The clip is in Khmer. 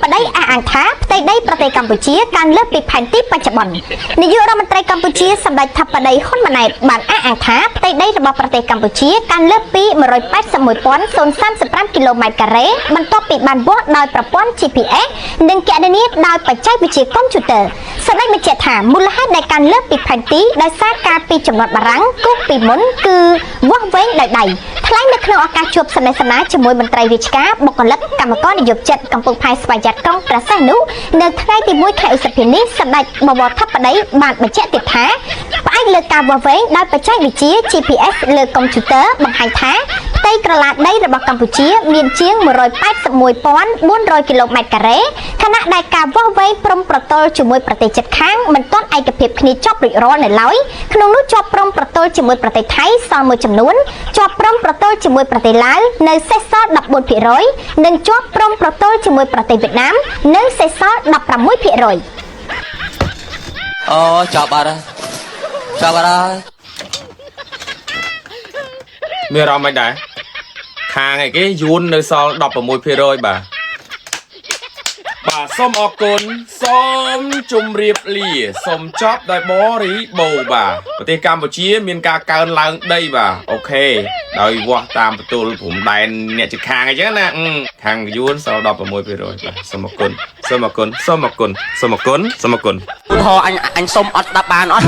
បដីអះអាងថាផ្ទៃដីប្រទេសកម្ពុជាកាន់លើសពីផែនទីបច្ចុប្បន្ននាយករដ្ឋមន្ត្រីកម្ពុជាសម្ដេចថាបដីហ៊ុនម៉ាណែតបានអះអាងថាផ្ទៃដីរបស់ប្រទេសកម្ពុជាកាន់លើសពី 181,035 គីឡូម៉ែត្រការ៉េបន្ទាប់ពីបានវាស់ដោយប្រព័ន្ធ GPS និងគណនាដោយបច្ចេកវិទ្យាកុំព្យូទ័រសម្ដេចបញ្ជាក់ថាមូលហេតុដែលកាន់លើសពីផែនទីដោយសារការពីចំនួនបារាំងគូសពីមុនគឺវាស់វែងដោយដៃថ្លែងនៅក្នុងឱកាសជួបសន្និសនាជាមួយមន្ត្រីរាជការបុគ្គលិកកម្មករនយោបាយកំពង់ផែស្វយ័តក្រុងព្រះសីហនុនៅថ្ងៃទី1ខែឧសភានេះសម្ដេចបវរធិបតីបានបញ្ជាក់ទៀតថាផ្អែកលើការវាស់វែងដោយបច្ចេកវិទ្យា GPS លើកុំព្យូទ័របង្ហាញថាផ្ទៃក្រឡាដីរបស់កម្ពុជាមានជាង 181,400 គីឡូម៉ែត្រការ៉េខណៈដែលការវាស់វែងព្រំប្រទល់ជាមួយប្រទេសជិតខាងមិនទាន់ឯកភាពគ្នាចប់រួចរាល់នៅឡើយក្នុងនោះជាប់ព្រំប្រទល់ជាមួយប្រទេសថៃសល់មួយចំនួនជាប់ព្រំប្រទល់ជាមួយប្រទេសឡាវនៅសេសសល់ 14% និងជាប់ព្រំប្រទល់ជាមួយប្រទេសវៀតណាមនៅសេសសល់ 16%អូចាប់អត់ចាប់អត់មានអារម្មណ៍មិនដែរខាងឯគេយួននៅសល់ 16% បាទសូមអរគុណសូមជម្រាបលាសូមចប់ដោយបរិបូរណ៍បាទប្រទេសកម្ពុជាមានការកើនឡើងដីបាទអូខេដោយវាស់តាមបន្ទូលព្រំដែនអ្នកជិតខាងអញ្ចឹងណាខាងយួនសល់ 16% បាទសូមអរគុណសូមអរគុណសូមអរគុណសូមអរគុណសូមអរគុណឧទាហរណ៍អញសុំអត់ស្ដាប់បានអត់